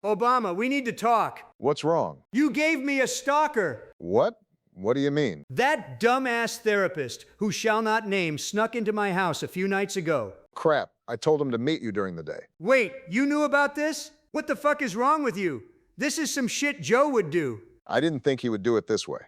Obama, we need to talk. What's wrong? You gave me a stalker. What? What do you mean? That dumbass therapist, who shall not name, snuck into my house a few nights ago. Crap, I told him to meet you during the day. Wait, you knew about this? What the fuck is wrong with you? This is some shit Joe would do. I didn't think he would do it this way.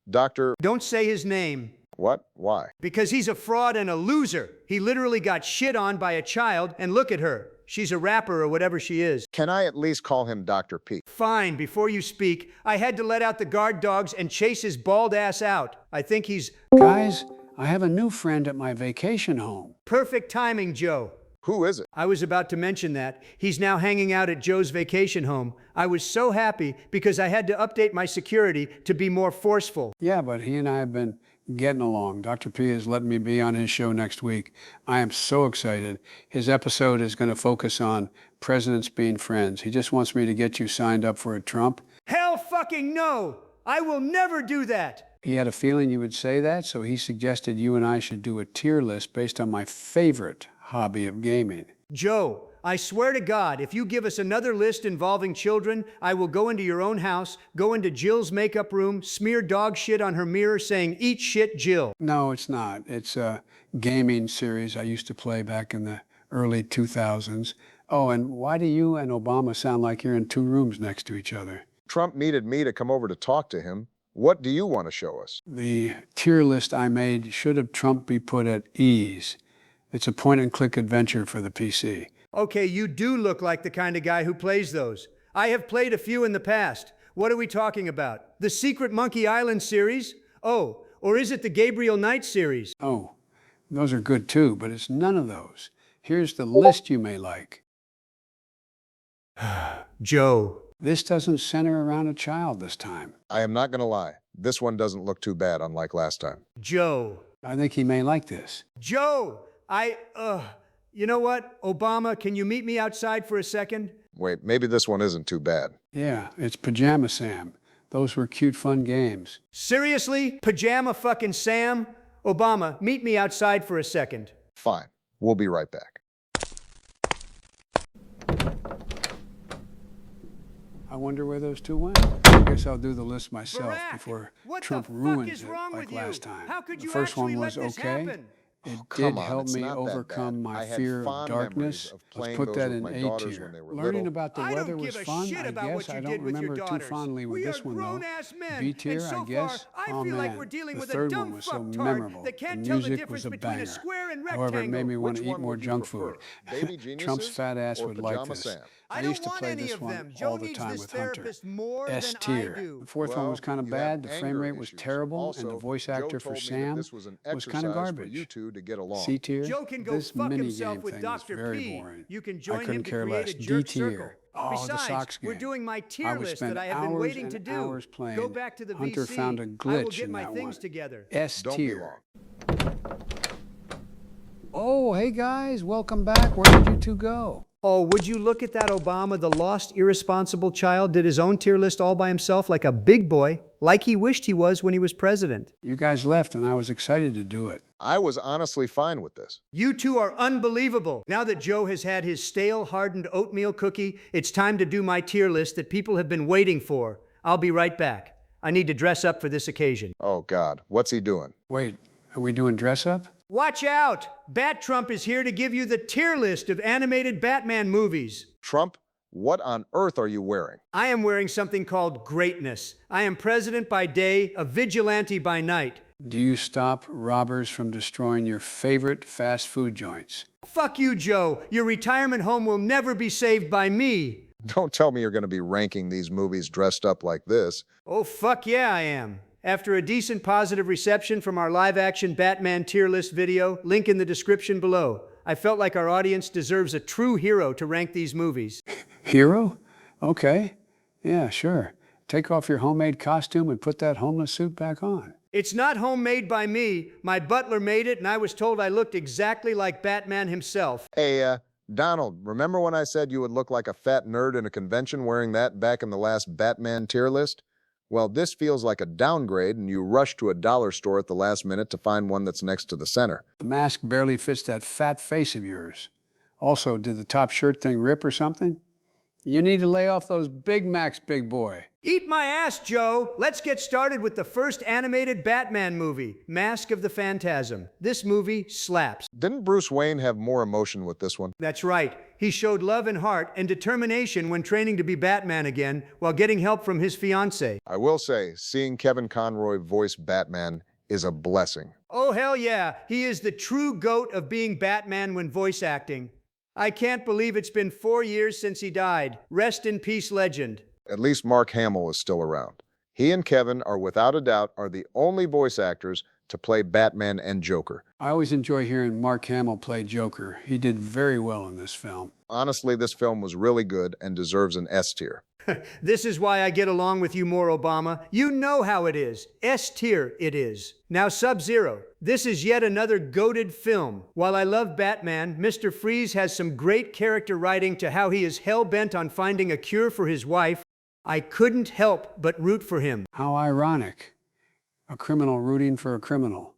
Doctor... Don't say his name. What? Why? Because he's a fraud and a loser. He literally got shit on by a child, and look at her. She's a rapper or whatever she is. Can I at least call him Dr. P? Fine, before you speak, I had to let out the guard dogs and chase his bald ass out. I think he's... Guys, I have a new friend at my vacation home. Perfect timing, Joe. Who is it? I was about to mention that. He's now hanging out at Joe's vacation home. I was so happy because I had to update my security to be more forceful. Yeah, but he and I have been getting along. Dr. P is letting me be on his show next week. I am so excited. His episode is going to focus on presidents being friends. He just wants me to get you signed up for a Trump. Hell fucking no! I will never do that! He had a feeling you would say that, so he suggested you and I should do a tier list based on my favorite hobby of gaming. Joe, I swear to God, if you give us another list involving children, I will go into your own house, go into Jill's makeup room, smear dog shit on her mirror saying, "Eat shit, Jill." No, it's not. It's a gaming series I used to play back in the early 2000s. Oh, and why do you and Obama sound like you're in two rooms next to each other? Trump needed me to come over to talk to him. What do you want to show us? The tier list I made should have Trump be put at ease. It's a point-and-click adventure for the PC. Okay, you do look like the kind of guy who plays those. I have played a few in the past. What are we talking about? The Secret Monkey Island series? Oh, or is it the Gabriel Knight series? Oh, those are good too, but it's none of those. Here's the list you may like. Joe. This doesn't center around a child this time. I am not going to lie. This one doesn't look too bad, unlike last time. Joe. I think he may like this. Joe! You know what? Obama, can you meet me outside for a second? Wait, maybe this one isn't too bad. Yeah, it's Pajama Sam. Those were cute, fun games. Seriously? Pajama fucking Sam? Obama, meet me outside for a second. Fine. We'll be right back. I wonder where those two went. I guess I'll do the list myself Barack, before what Trump the fuck ruins is it wrong like with you? last time. How could The you first actually one was let this okay. happen? It Come did on, help it's me not that overcome bad. my I had fear of fond darkness. memories of Let's playing put those that with in my A daughters tier. when they were Learning little. about the I weather don't was give a fun. shit I about guess what you I did don't with your remember too daughters. fondly with We this are one though. grown-ass men, B tier, and so I guess. far, I Oh feel like man, we're dealing the with a third dumb one was so fucktard memorable. that can't The tell the music difference was a between banger. a square and However, it made me rectangle. want to Which eat one more would you junk prefer? food. Baby Geniuses Trump's fat ass or would like Pajama this. Sam? I I don't used to want play any this of one them. Joe all the needs time this with Hunter. therapist more S than I tier. do. The fourth one was kind of you have bad. The frame anger rate was issues. terrible, Also, and the voice Joe actor for told me that Sam this was an was kind of exercise for garbage. you two to get along. C tier. Joe can go This fuck mini himself game with thing was Dr. very P. boring. You can I join him couldn't to care create less. a D jerk tier. circle. Oh, the Besides, socks we're game. doing my I tier would list spend that I have been hours waiting and to do. hours playing. Go back to the Hunter VC. found a I will glitch get in my that things one. together. S Don't be tier. long. Oh, hey guys, welcome back. Where did you two go? Oh, would you look at that Obama, the lost, irresponsible child, did his own tier list all by himself like a big boy, like he wished he was when he was president. You guys left and I was excited to do it. I was honestly fine with this. You two are unbelievable. Now that Joe has had his stale, hardened oatmeal cookie, it's time to do my tier list that people have been waiting for. I'll be right back. I need to dress up for this occasion. Oh, God. What's he doing? Wait, are we doing dress up? Watch out! Bat Trump is here to give you the tier list of animated Batman movies. Trump, what on earth are you wearing? I am wearing something called greatness. I am president by day, a vigilante by night. Do you stop robbers from destroying your favorite fast food joints? Fuck you, Joe. Your retirement home will never be saved by me. Don't tell me you're going to be ranking these movies dressed up like this. Oh, fuck yeah, I am. After a decent positive reception from our live-action Batman tier list video, link in the description below, I felt like our audience deserves a true hero to rank these movies. Hero? Okay. Yeah, sure. Take off your homemade costume and put that homeless suit back on. It's not homemade by me. My butler made it, and I was told I looked exactly like Batman himself. Hey, Donald, remember when I said you would look like a fat nerd in a convention wearing that back in the last Batman tier list? Well, this feels like a downgrade, and you rush to a dollar store at the last minute to find one that's next to the center. The mask barely fits that fat face of yours. Also, did the top shirt thing rip or something? You need to lay off those Big Macs, big boy. Eat my ass, Joe! Let's get started with the first animated Batman movie, Mask of the Phantasm. This movie slaps. Didn't Bruce Wayne have more emotion with this one? That's right. He showed love and heart and determination when training to be Batman again while getting help from his fiancée. I will say, seeing Kevin Conroy voice Batman is a blessing. Oh, hell yeah. He is the true GOAT of being Batman when voice acting. I can't believe it's been 4 years since he died. Rest in peace, legend. At least Mark Hamill is still around. He and Kevin are without a doubt the only voice actors to play Batman and Joker. I always enjoy hearing Mark Hamill play Joker. He did very well in this film. Honestly, this film was really good and deserves an S tier. This is why I get along with you more, Obama. You know how it is. S tier it is. Now, Sub-Zero. This is yet another goated film. While I love Batman, Mr. Freeze has some great character writing to how he is hell-bent on finding a cure for his wife. I couldn't help but root for him. How ironic. A criminal rooting for a criminal.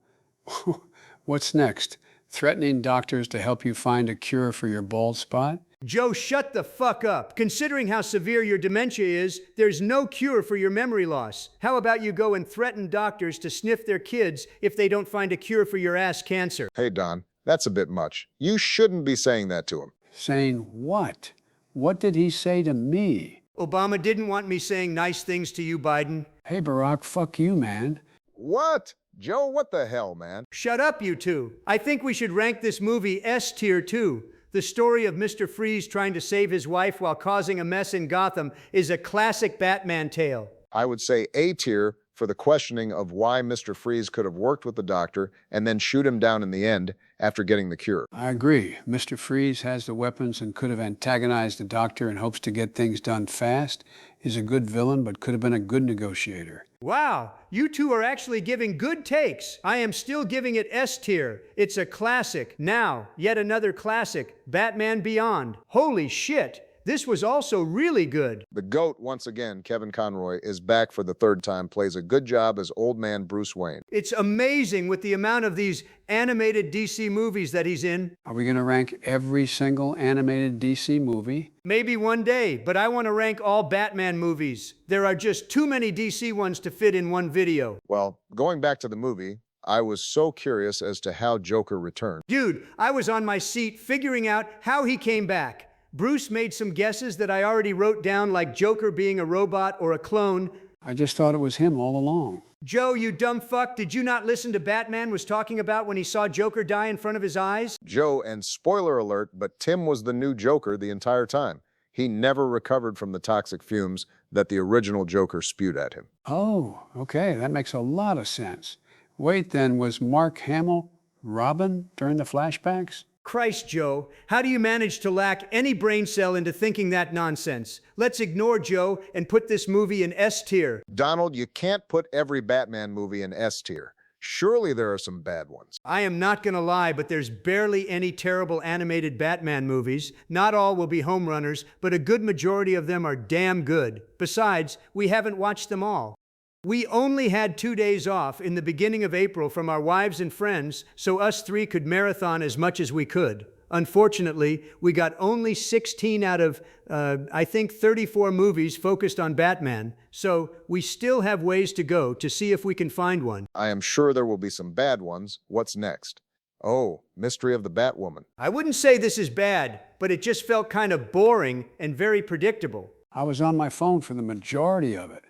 What's next? Threatening doctors to help you find a cure for your bald spot? Joe, shut the fuck up. Considering how severe your dementia is, there's no cure for your memory loss. How about you go and threaten doctors to sniff their kids if they don't find a cure for your ass cancer? Hey, Don, that's a bit much. You shouldn't be saying that to him. Saying what? What did he say to me? Obama didn't want me saying nice things to you, Biden. Hey, Barack, fuck you, man. What? Joe, what the hell, man? Shut up, you two. I think we should rank this movie S tier too. The story of Mr. Freeze trying to save his wife while causing a mess in Gotham is a classic Batman tale. I would say A tier for the questioning of why Mr. Freeze could have worked with the doctor and then shoot him down in the end after getting the cure. I agree. Mr. Freeze has the weapons and could have antagonized the doctor in hopes to get things done fast. He's a good villain, but could have been a good negotiator. Wow, you two are actually giving good takes. I am still giving it S tier. It's a classic. Now, yet another classic, Batman Beyond. Holy shit, this was also really good. The GOAT, once again, Kevin Conroy, is back for the third time, plays a good job as old man Bruce Wayne. It's amazing with the amount of these animated DC movies that he's in. Are we going to rank every single animated DC movie? Maybe one day, but I want to rank all Batman movies. There are just too many DC ones to fit in one video. Well, going back to the movie, I was so curious as to how Joker returned. Dude, I was on my seat figuring out how he came back. Bruce made some guesses that I already wrote down, like Joker being a robot or a clone. I just thought it was him all along. Joe, you dumb fuck, did you not listen to Batman was talking about when he saw Joker die in front of his eyes? Joe, and spoiler alert, but Tim was the new Joker the entire time. He never recovered from the toxic fumes that the original Joker spewed at him. Oh, okay, that makes a lot of sense. Wait, then, was Mark Hamill Robin during the flashbacks? Christ, Joe, how do you manage to lack any brain cell into thinking that nonsense? Let's ignore Joe and put this movie in S tier. Donald, you can't put every Batman movie in S tier. Surely there are some bad ones. I am not gonna lie, but there's barely any terrible animated Batman movies. Not all will be home runners, but a good majority of them are damn good. Besides, we haven't watched them all. We only had 2 days off in the beginning of April from our wives and friends, so us three could marathon as much as we could. Unfortunately, we got only 16 out of, I think 34 movies focused on Batman, so we still have ways to go to see if we can find one. I am sure there will be some bad ones. What's next? Oh, Mystery of the Batwoman. I wouldn't say this is bad, but it just felt kind of boring and very predictable. I was on my phone for the majority of it.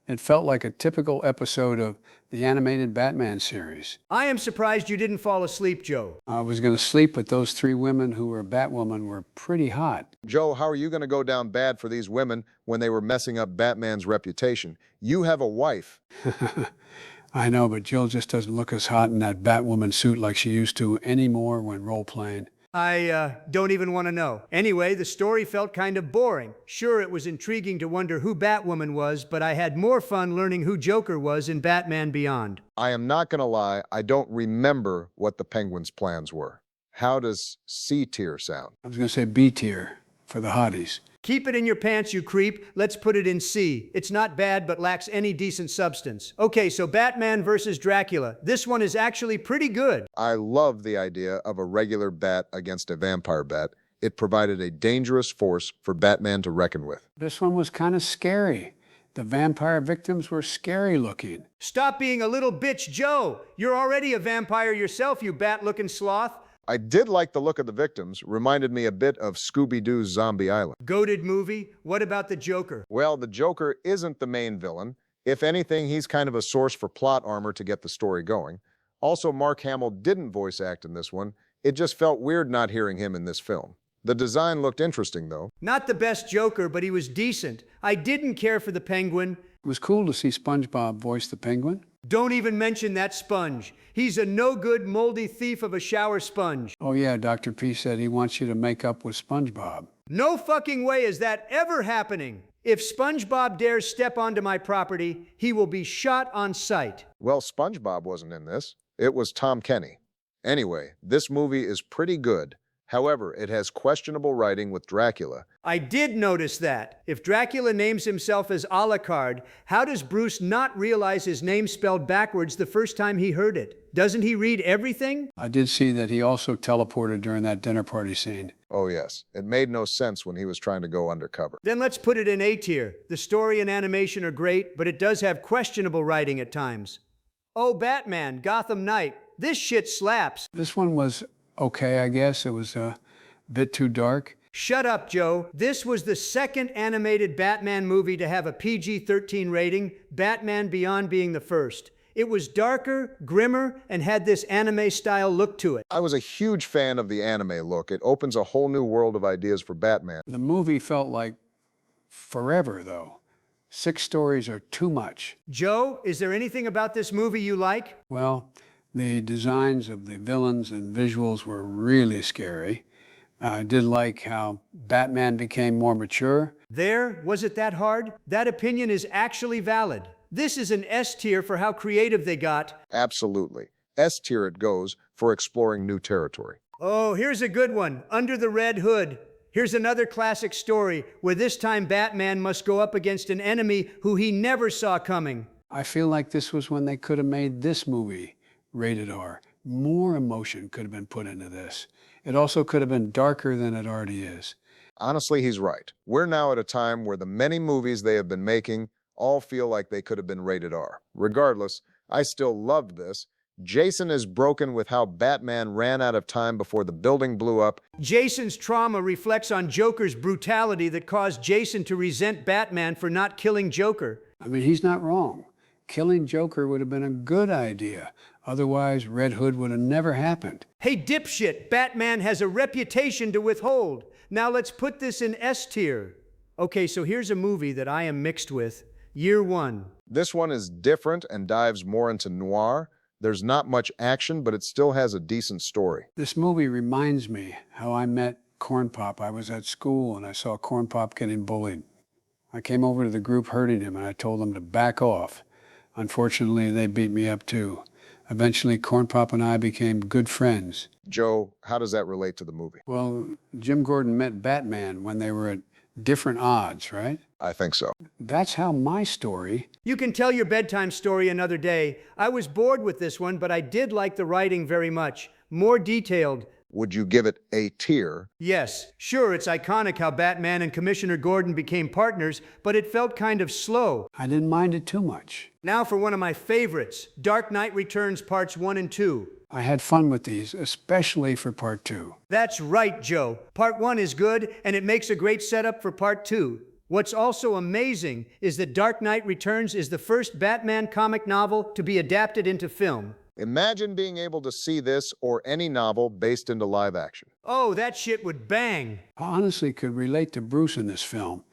It felt like a typical episode of the animated Batman series. I am surprised you didn't fall asleep, Joe. I was going to sleep, but those 3 women who were Batwoman were pretty hot. Joe, how are you going to go down bad for these women when they were messing up Batman's reputation? You have a wife. I know, but Jill just doesn't look as hot in that Batwoman suit like she used to anymore when role-playing. I don't even want to know. Anyway, the story felt kind of boring. Sure, it was intriguing to wonder who Batwoman was, but I had more fun learning who Joker was in Batman Beyond. I am not going to lie, I don't remember what the Penguins' plans were. How does C tier sound? I was going to say B tier for the hotties. Keep it in your pants, you creep. Let's put it in C. It's not bad, but lacks any decent substance. Okay, so Batman versus Dracula. This one is actually pretty good. I love the idea of a regular bat against a vampire bat. It provided a dangerous force for Batman to reckon with. This one was kind of scary. The vampire victims were scary looking. Stop being a little bitch, Joe. You're already a vampire yourself, you bat-looking sloth. I did like the look of the victims, reminded me a bit of Scooby-Doo's Zombie Island. Goated movie. What about the Joker? Well, the Joker isn't the main villain. If anything, he's kind of a source for plot armor to get the story going. Also, Mark Hamill didn't voice act in this one. It just felt weird not hearing him in this film. The design looked interesting, though. Not the best Joker, but he was decent. I didn't care for the Penguin. It was cool to see SpongeBob voice the Penguin. Don't even mention that sponge. He's a no-good, moldy thief of a shower sponge. Oh yeah, Dr. P said he wants you to make up with SpongeBob. No fucking way is that ever happening. If SpongeBob dares step onto my property, he will be shot on sight. Well, SpongeBob wasn't in this. It was Tom Kenny. Anyway, this movie is pretty good. However, it has questionable writing with Dracula. I did notice that. If Dracula names himself as Alucard, how does Bruce not realize his name spelled backwards the first time he heard it? Doesn't he read everything? I did see that he also teleported during that dinner party scene. Oh yes, it made no sense when he was trying to go undercover. Then let's put it in A tier. The story and animation are great, but it does have questionable writing at times. Oh, Batman, Gotham Knight. This shit slaps. This one was okay, I guess. It was a bit too dark. Shut up, Joe. This was the second animated Batman movie to have a PG-13 rating, Batman Beyond being the first. It was darker, grimmer, and had this anime-style look to it. I was a huge fan of the anime look. It opens a whole new world of ideas for Batman. The movie felt like forever, though. 6 stories are too much. Joe, is there anything about this movie you like? Well, the designs of the villains and visuals were really scary. I did like how Batman became more mature. Was it that hard? That opinion is actually valid. This is an S tier for how creative they got. Absolutely. S tier it goes for exploring new territory. Oh, here's a good one. Under the Red Hood. Here's another classic story where this time Batman must go up against an enemy who he never saw coming. I feel like this was when they could have made this movie rated R. More emotion could have been put into this. It also could have been darker than it already is. Honestly, he's right. We're now at a time where the many movies they have been making all feel like they could have been rated R. Regardless, I still loved this. Jason is broken with how Batman ran out of time before the building blew up. Jason's trauma reflects on Joker's brutality that caused Jason to resent Batman for not killing Joker. I mean, he's not wrong. Killing Joker would have been a good idea. Otherwise, Red Hood would have never happened. Hey, dipshit, Batman has a reputation to withhold. Now let's put this in S tier. Okay, so here's a movie that I am mixed with. Year One. This one is different and dives more into noir. There's not much action, but it still has a decent story. This movie reminds me how I met Corn Pop. I was at school and I saw Corn Pop getting bullied. I came over to the group hurting him and I told them to back off. Unfortunately, they beat me up too. Eventually, Corn Pop and I became good friends. Joe, how does that relate to the movie? Well, Jim Gordon met Batman when they were at different odds, right? I think so. That's how my story... You can tell your bedtime story another day. I was bored with this one, but I did like the writing very much. More detailed. Would you give it A tier? Yes, sure, it's iconic how Batman and Commissioner Gordon became partners, but it felt kind of slow. I didn't mind it too much. Now for one of my favorites, Dark Knight Returns Parts 1 and 2. I had fun with these, especially for Part 2. That's right, Joe. Part 1 is good, and it makes a great setup for Part 2. What's also amazing is that Dark Knight Returns is the first Batman comic novel to be adapted into film. Imagine being able to see this or any novel based into live action. Oh, that shit would bang. I honestly could relate to Bruce in this film.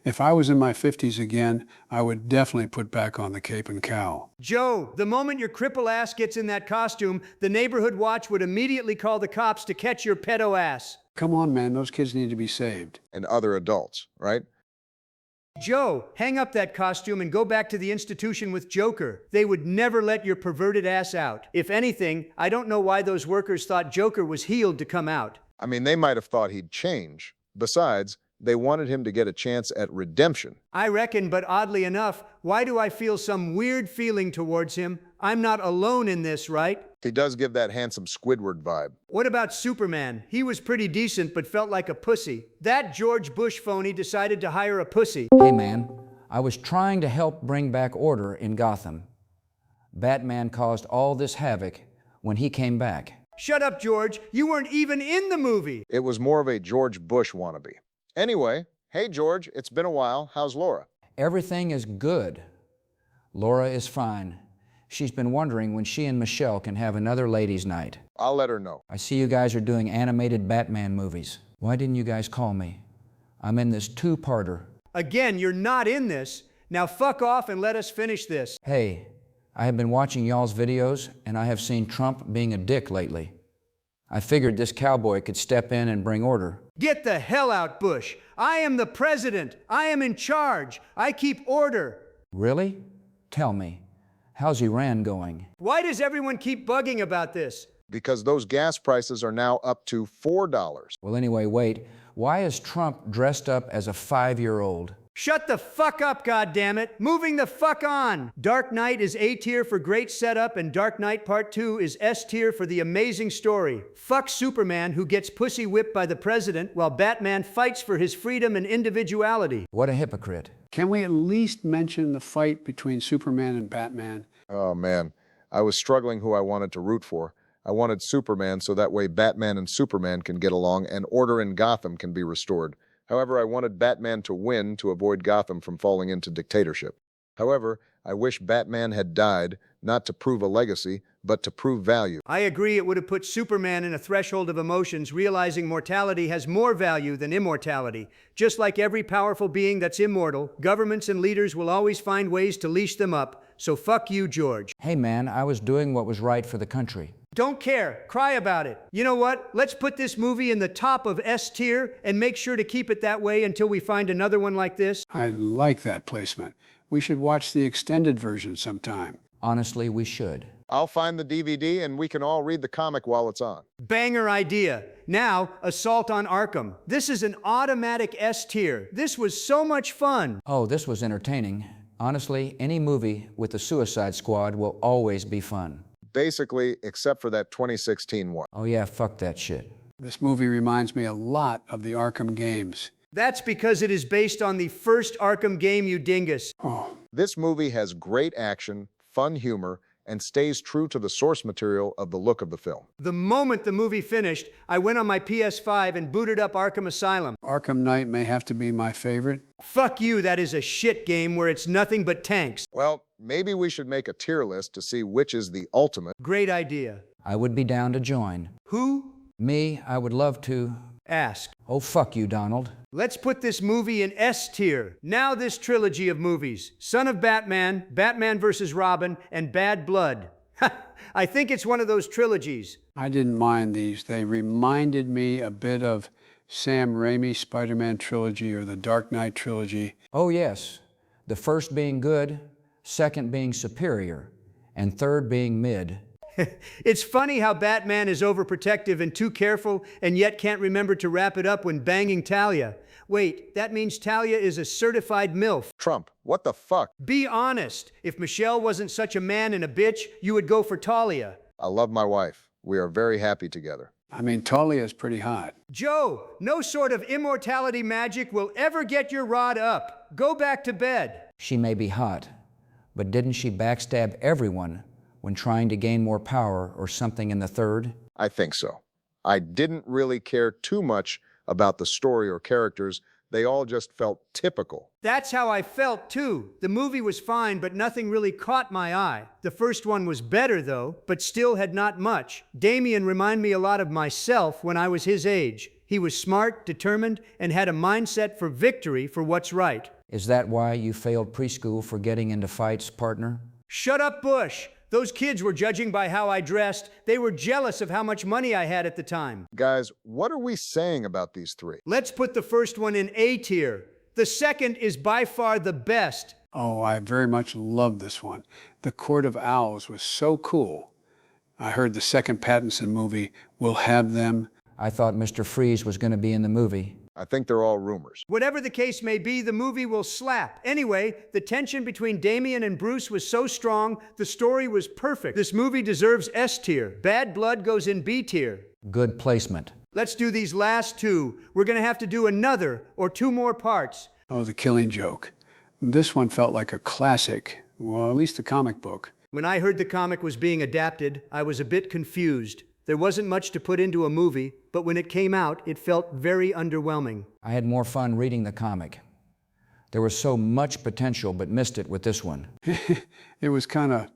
If I was in my 50s again, I would definitely put back on the cape and cowl. Joe, the moment your cripple ass gets in that costume, the neighborhood watch would immediately call the cops to catch your pedo ass. Come on, man, those kids need to be saved. And other adults, right? Joe, hang up that costume and go back to the institution with Joker. They would never let your perverted ass out. If anything, I don't know why those workers thought Joker was healed to come out. I mean, they might have thought he'd change. Besides, They wanted him to get a chance at redemption. I reckon, but oddly enough, why do I feel some weird feeling towards him? I'm not alone in this, right? He does give that handsome Squidward vibe. What about Superman? He was pretty decent, but felt like a pussy. That George Bush phony decided to hire a pussy. Hey man, I was trying to help bring back order in Gotham. Batman caused all this havoc when he came back. Shut up, George. You weren't even in the movie. It was more of a George Bush wannabe. Anyway, hey George, it's been a while. How's Laura? Everything is good. Laura is fine. She's been wondering when she and Michelle can have another ladies' night. I'll let her know. I see you guys are doing animated Batman movies. Why didn't you guys call me? I'm in this two-parter. Again, you're not in this. Now fuck off and let us finish this. Hey, I have been watching y'all's videos, and I have seen Trump being a dick lately. I figured this cowboy could step in and bring order. Get the hell out, Bush. I am the president. I am in charge. I keep order. Really? Tell me, how's Iran going? Why does everyone keep bugging about this? Because those gas prices are now up to $4. Well, anyway, wait. Why is Trump dressed up as a 5-year-old? Shut the fuck up, goddammit! Moving the fuck on! Dark Knight is A tier for great setup, and Dark Knight Part 2 is S tier for the amazing story. Fuck Superman, who gets pussy whipped by the president, while Batman fights for his freedom and individuality. What a hypocrite. Can we at least mention the fight between Superman and Batman? Oh man, I was struggling who I wanted to root for. I wanted Superman so that way Batman and Superman can get along and order in Gotham can be restored. However, I wanted Batman to win to avoid Gotham from falling into dictatorship. However, I wish Batman had died, not to prove a legacy, but to prove value. I agree it would have put Superman in a threshold of emotions, realizing mortality has more value than immortality. Just like every powerful being that's immortal, governments and leaders will always find ways to leash them up. So fuck you, George. Hey man, I was doing what was right for the country. Don't care. Cry about it. You know what? Let's put this movie in the top of S tier and make sure to keep it that way until we find another one like this. I like that placement. We should watch the extended version sometime. Honestly, we should. I'll find the DVD and we can all read the comic while it's on. Banger idea. Now, Assault on Arkham. This is an automatic S tier. This was so much fun. Oh, this was entertaining. Honestly, any movie with the Suicide Squad will always be fun. Basically, except for that 2016 one. Oh yeah, fuck that shit. This movie reminds me a lot of the Arkham games. That's because it is based on the first Arkham game, you dingus. Oh, This movie has great action, fun humor, and stays true to the source material of the look of the film. The moment the movie finished, I went on my PS5 and booted up Arkham Asylum. Arkham Knight may have to be my favorite. Fuck you, that is a shit game where it's nothing but tanks. Well, maybe we should make a tier list to see which is the ultimate. Great idea. I would be down to join. Who? Me, I would love to. Ask. Oh, fuck you, Donald. Let's put this movie in S tier. Now this trilogy of movies, Son of Batman, Batman vs. Robin, and Bad Blood. I think it's one of those trilogies. I didn't mind these. They reminded me a bit of Sam Raimi's Spider-Man trilogy or the Dark Knight trilogy. Oh yes, the first being good, second being superior, and third being mid. It's funny how Batman is overprotective and too careful and yet can't remember to wrap it up when banging Talia. Wait, that means Talia is a certified MILF. Trump, what the fuck? Be honest. If Michelle wasn't such a man and a bitch, you would go for Talia. I love my wife. We are very happy together. I mean, Talia's pretty hot. Joe, no sort of immortality magic will ever get your rod up. Go back to bed. She may be hot, but didn't she backstab everyone when trying to gain more power or something in the third? I think so. I didn't really care too much about the story or characters. They all just felt typical. That's how I felt too. The movie was fine, but nothing really caught my eye. The first one was better though, but still had not much. Damien reminded me a lot of myself when I was his age. He was smart, determined, and had a mindset for victory for what's right. Is that why you failed preschool for getting into fights, partner? Shut up, Bush. Those kids were judging by how I dressed. They were jealous of how much money I had at the time. Guys, what are we saying about these three? Let's put the first one in A tier. The second is by far the best. Oh, I very much loved this one. The Court of Owls was so cool. I heard the second Pattinson movie will have them. I thought Mr. Freeze was going to be in the movie. I think they're all rumors. Whatever the case may be, the movie will slap. Anyway, the tension between Damian and Bruce was so strong, the story was perfect. This movie deserves S tier. Bad Blood goes in B tier. Good placement. Let's do these last two. We're gonna have to do another or two more parts. Oh, The Killing Joke. This one felt like a classic, well, at least a comic book. When I heard the comic was being adapted, I was a bit confused. There wasn't much to put into a movie, but when it came out, it felt very underwhelming. I had more fun reading the comic. There was so much potential, but missed it with this one. It was kind of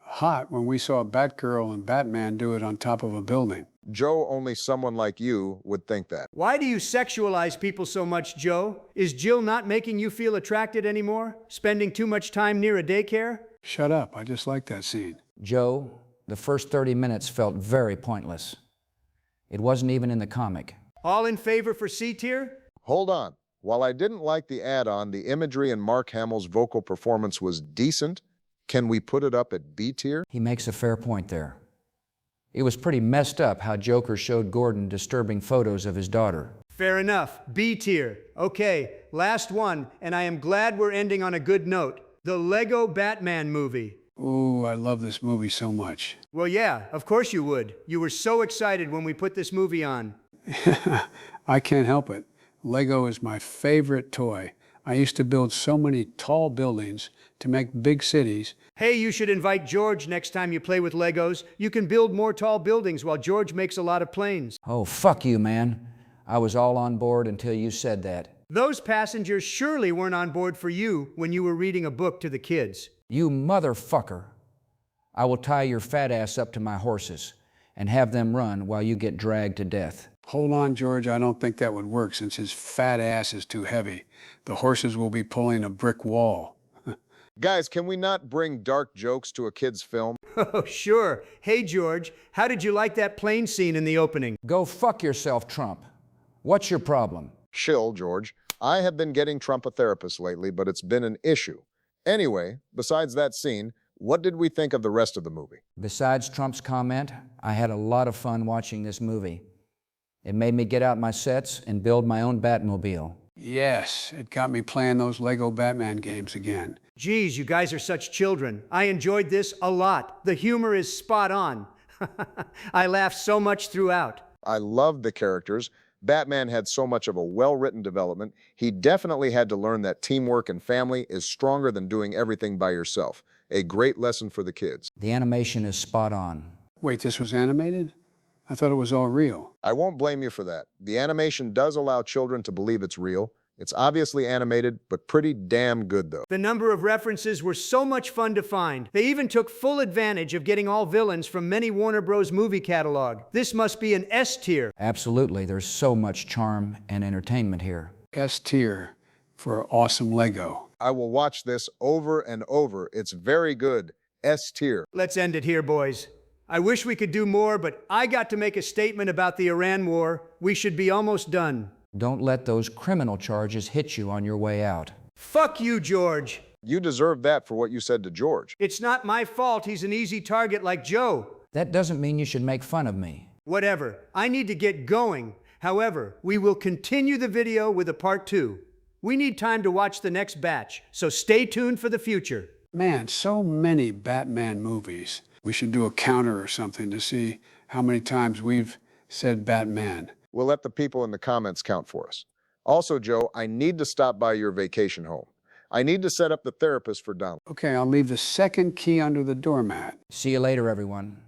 hot when we saw Batgirl and Batman do it on top of a building. Joe, only someone like you would think that. Why do you sexualize people so much, Joe? Is Jill not making you feel attracted anymore? Spending too much time near a daycare? Shut up, I just like that scene. Joe, the first 30 minutes felt very pointless. It wasn't even in the comic. All in favor for C tier? Hold on. While I didn't like the add-on, the imagery and Mark Hamill's vocal performance was decent. Can we put it up at B tier? He makes a fair point there. It was pretty messed up how Joker showed Gordon disturbing photos of his daughter. Fair enough. B tier. Okay, last one, and I am glad we're ending on a good note. The Lego Batman movie. Ooh, I love this movie so much. Well, yeah, of course you would. You were so excited when we put this movie on. I can't help it. Lego is my favorite toy. I used to build so many tall buildings to make big cities. Hey, you should invite George next time you play with Legos. You can build more tall buildings while George makes a lot of planes. Oh, fuck you, man. I was all on board until you said that. Those passengers surely weren't on board for you when you were reading a book to the kids. You motherfucker. I will tie your fat ass up to my horses and have them run while you get dragged to death. Hold on, George, I don't think that would work since his fat ass is too heavy. The horses will be pulling a brick wall. Guys, can we not bring dark jokes to a kid's film? Oh, sure. Hey, George, how did you like that plane scene in the opening? Go fuck yourself, Trump. What's your problem? Chill, George. I have been getting Trump a therapist lately, but it's been an issue. Anyway, besides that scene, what did we think of the rest of the movie? Besides Trump's comment, I had a lot of fun watching this movie. It made me get out my sets and build my own Batmobile. Yes, it got me playing those Lego Batman games again. Geez, you guys are such children. I enjoyed this a lot. The humor is spot on. I laughed so much throughout. I loved the characters. Batman had so much of a well-written development. He definitely had to learn that teamwork and family is stronger than doing everything by yourself. A great lesson for the kids. The animation is spot on. Wait, this was animated? I thought it was all real. I won't blame you for that. The animation does allow children to believe it's real. It's obviously animated, but pretty damn good though. The number of references were so much fun to find. They even took full advantage of getting all villains from many Warner Bros. Movie catalog. This must be an S tier. Absolutely, there's so much charm and entertainment here. S tier for awesome Lego. I will watch this over and over. It's very good. S tier. Let's end it here, boys. I wish we could do more, but I got to make a statement about the Iran war. We should be almost done. Don't let those criminal charges hit you on your way out. Fuck you, George. You deserve that for what you said to George. It's not my fault he's an easy target like Joe. That doesn't mean you should make fun of me. Whatever. I need to get going. However, we will continue the video with a part 2. We need time to watch the next batch, so stay tuned for the future. Man, so many Batman movies. We should do a counter or something to see how many times we've said Batman. We'll let the people in the comments count for us. Also, Joe, I need to stop by your vacation home. I need to set up the therapist for Donald. Okay, I'll leave the second key under the doormat. See you later, everyone.